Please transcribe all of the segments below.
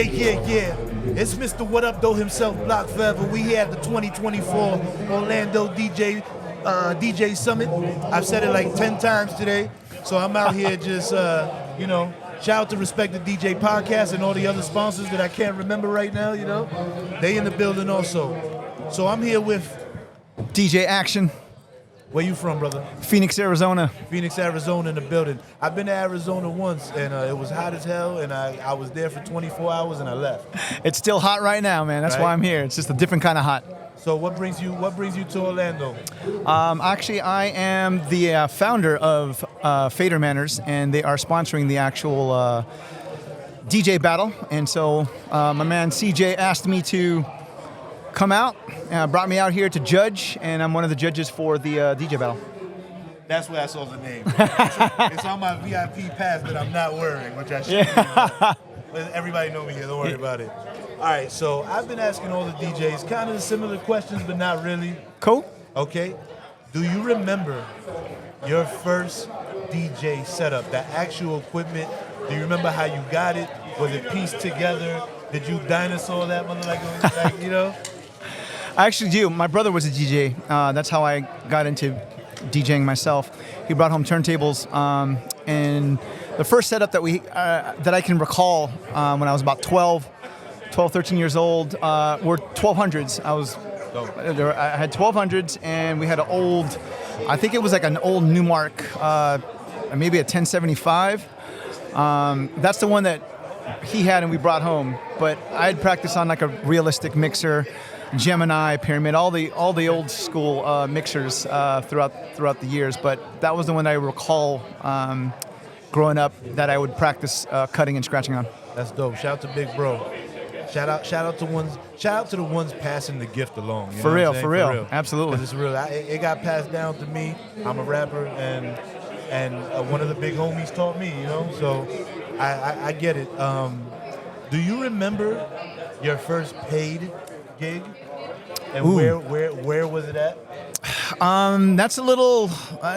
Yeah. It's Mr. What Up Though himself, Block Forever. We here at the 2024 Orlando DJ Summit. I've said it like 10 times today, so I'm out here just, shout out to Respect the DJ Podcast and all the other sponsors that I can't remember right now, They in the building also. So I'm here with DJ Akshen. Where you from, brother? Phoenix, Arizona. Phoenix, Arizona in the building. I've been to Arizona once, and it was hot as hell, and I was there for 24 hours, and I left. It's still hot right now, man. That's why I'm here. It's just a different kind of hot. So what brings you to Orlando? Actually, I am the founder of Fader Manners, and they are sponsoring the actual DJ battle. And so my man CJ asked me to come out, brought me out here to judge, and I'm one of the judges for the DJ battle. That's where I saw the name. It's on my VIP pass that I'm not wearing, which I should. Yeah. Everybody know me here. Don't worry about it. All right, so I've been asking all the DJs kind of similar questions, but not really. Cool. Okay. Do you remember your first DJ setup, the actual equipment? Do you remember how you got it? Was it pieced together? Did you dinosaur that mother I actually do. My brother was a DJ. That's how I got into DJing myself. He brought home turntables, and the first setup that I can recall when I was about 12, 13 years old were 1200s. I had 1200s, and we had an old, I think it was like an old Newmark, maybe a 1075. That's the one that he had and we brought home. But I had practiced on like a realistic mixer, Gemini, Pyramid, all the old school mixers throughout the years. But that was the one I recall growing up that I would practice cutting and scratching on. That's dope. Shout out to Big Bro. Shout out to the ones passing the gift along. For real. Absolutely. It's real. It got passed down to me. I'm a rapper, and one of the big homies taught me. So I get it. Do you remember your first paid gig? And where was it at?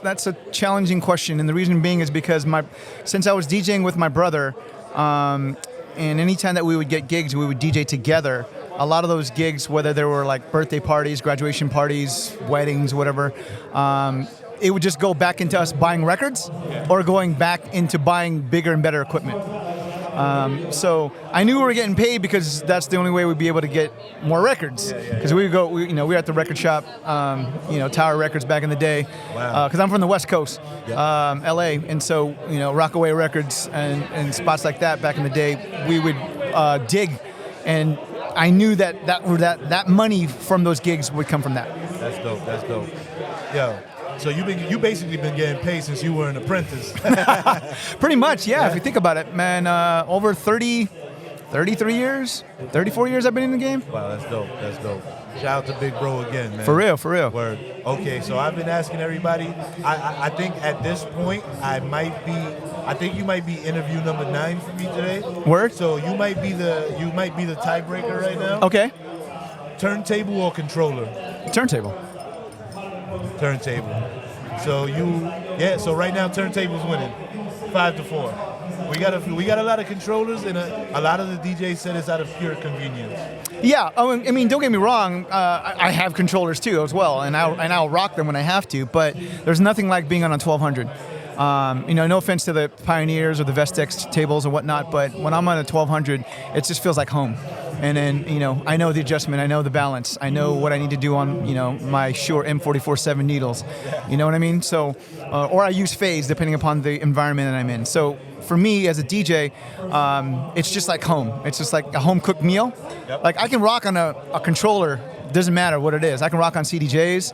That's a challenging question, and the reason being is because since I was DJing with my brother, and anytime that we would get gigs, we would DJ together. A lot of those gigs, whether they were like birthday parties, graduation parties, weddings, whatever, it would just go back into us buying records or going back into buying bigger and better equipment. So I knew we were getting paid because that's the only way we'd be able to get more records. Because we were at the record shop, Tower Records back in the day. Wow. Because I'm from the West Coast, LA, and so Rockaway Records and spots like that back in the day, we would dig, and I knew that money from those gigs would come from that. That's dope. Yo. So you basically been getting paid since you were an apprentice. Pretty much, yeah. If you think about it, man, over 33 years, 34 years I've been in the game. Wow, that's dope. Shout out to Big Bro again, man. For real. Word. Okay, so I've been asking everybody. I think at this point I think you might be interview number 9 for me today. Word. So you might be the tiebreaker right now. Okay. Turntable or controller? Turntable. So right now Turntable's winning 5-4. We got a lot of controllers, and a lot of the DJs said it's out of pure convenience. Yeah, I mean, don't get me wrong. I have controllers too as well, and I'll rock them when I have to. But there's nothing like being on a 1200. No offense to the Pioneers or the Vestex tables or whatnot, but when I'm on a 1200, it just feels like home. And then, I know the adjustment, I know the balance, I know what I need to do on, my Shure M44-7 needles. You know what I mean? So, or I use phase depending upon the environment that I'm in. So for me as a DJ, it's just like home. It's just like a home-cooked meal. Yep. Like I can rock on a controller. Doesn't matter what it is. I can rock on CDJs,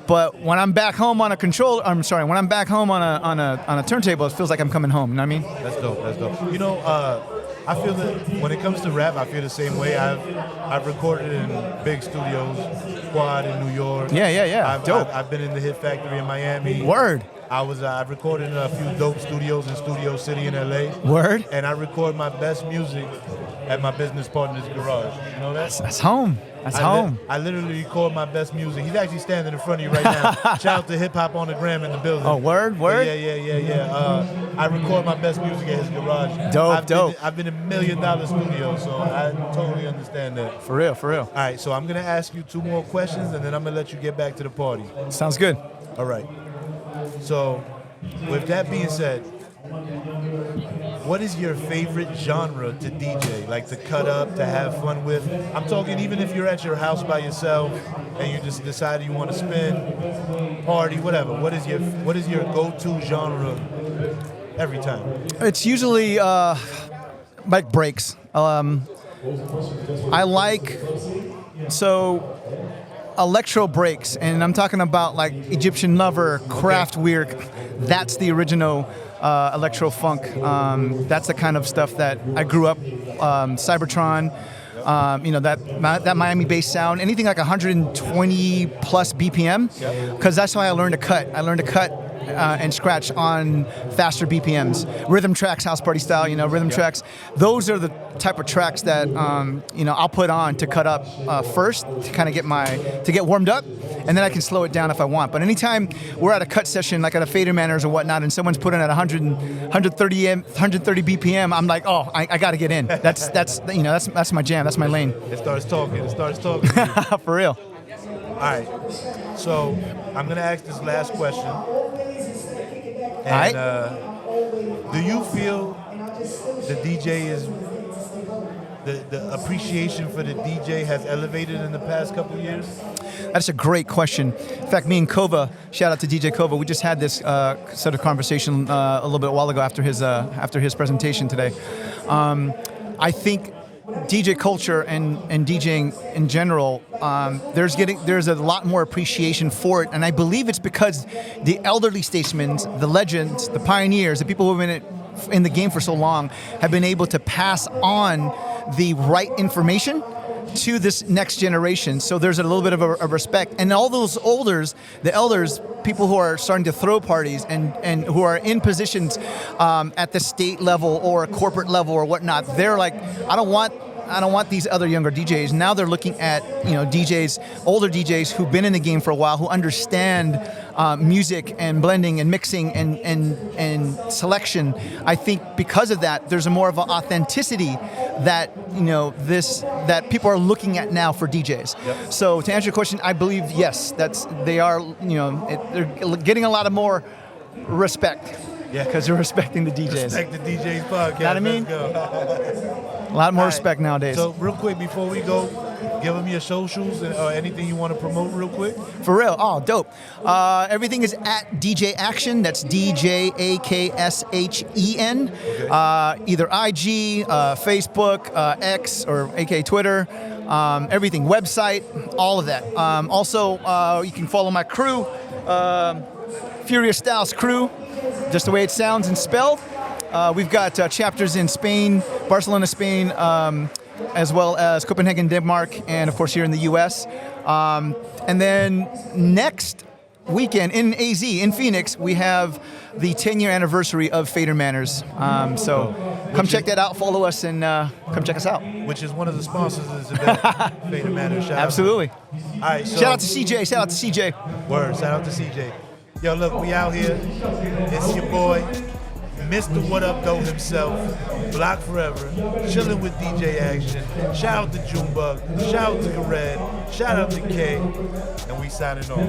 but when I'm back home on a controller, when I'm back home on a turntable, it feels like I'm coming home. You know what I mean? That's dope. I feel that when it comes to rap, I feel the same way. I've recorded in big studios, Quad in New York. Yeah. Dope. I've been in the Hit Factory in Miami. Word. I've recorded in a few dope studios in Studio City in LA. Word. And I record my best music at my business partner's garage. You know that? That's home. That's home. I literally record my best music. He's actually standing in front of you right now. Shout out to Hip Hop on the Gram in the building. Oh, word? Yeah. I record my best music at his garage. Dope. I've been in $1 million studios, so I totally understand that. For real. All right, so I'm going to ask you 2 more questions, and then I'm going to let you get back to the party. Sounds good. All right. So, with that being said, what is your favorite genre to DJ? Like to cut up, to have fun with? I'm talking even if you're at your house by yourself and you just decide you want to spin, party, whatever. What is your go-to genre every time? It's usually like breaks. I like electro breaks, and I'm talking about like Egyptian Lover, Kraftwerk. That's the original electro funk. That's the kind of stuff that I grew up. Cybertron, that Miami bass sound. Anything like 120 plus BPM, because that's why I learned to cut. I learned to cut and scratch on faster BPMs. Rhythm tracks, house party style, rhythm tracks. Those are the type of tracks that I'll put on to cut up first to kind of get warmed up, and then I can slow it down if I want. But anytime we're at a cut session, like at a Fader Manners or whatnot, and someone's putting at 130 BPM, I'm like, oh, I got to get in. That's my jam. That's my lane. It starts talking. For real. All right. So I'm gonna ask this last question. And do you feel the DJ is the appreciation for the DJ has elevated in the past couple of years? That's a great question. In fact, me and Kova, shout out to DJ Kova, we just had this sort of conversation a little bit while ago after his presentation today. I think DJ culture and DJing in general, there's a lot more appreciation for it, and I believe it's because the elderly statesmen, the legends, the pioneers, the people who have been in the game for so long, have been able to pass on the right information to this next generation. So there's a little bit of a respect, and all those the elders, people who are starting to throw parties and who are in positions at the state level or corporate level or whatnot, they're like, I don't want these other younger DJs. Now they're looking at older DJs who've been in the game for a while, who understand music and blending and mixing and selection. I think because of that, there's a more of an authenticity that that people are looking at now for DJs. Yep. So to answer your question, I believe yes, they're getting a lot of more respect. Yeah, because they're respecting the DJs. Respect the DJs podcast. You know what I mean? Let's go. A lot more respect nowadays. So real quick before we go, give them your socials or anything you want to promote real quick. For real? Oh, dope. Everything is at DJ Akshen. That's DJAKSHEN. Okay. Either IG, Facebook, X, or aka Twitter. Everything. Website, all of that. Also, you can follow my crew, Furious Styles Crew, just the way it sounds and spelled. We've got chapters in Spain, Barcelona, Spain, as well as Copenhagen, Denmark, and of course here in the U.S. And then next weekend in AZ, in Phoenix, we have the 10-year anniversary of Fader Manners. So come check that out, follow us, and come check us out. Which is one of the sponsors of this event, Fader Manners. Absolutely. All right, so shout out to CJ. Word, shout out to CJ. Yo, look, we out here. It's your boy, Mr. What Up Though himself, Block Forever, chilling with DJ Akshen. Shout out to Junebug, shout out to Gared, shout out to K, and we signing off.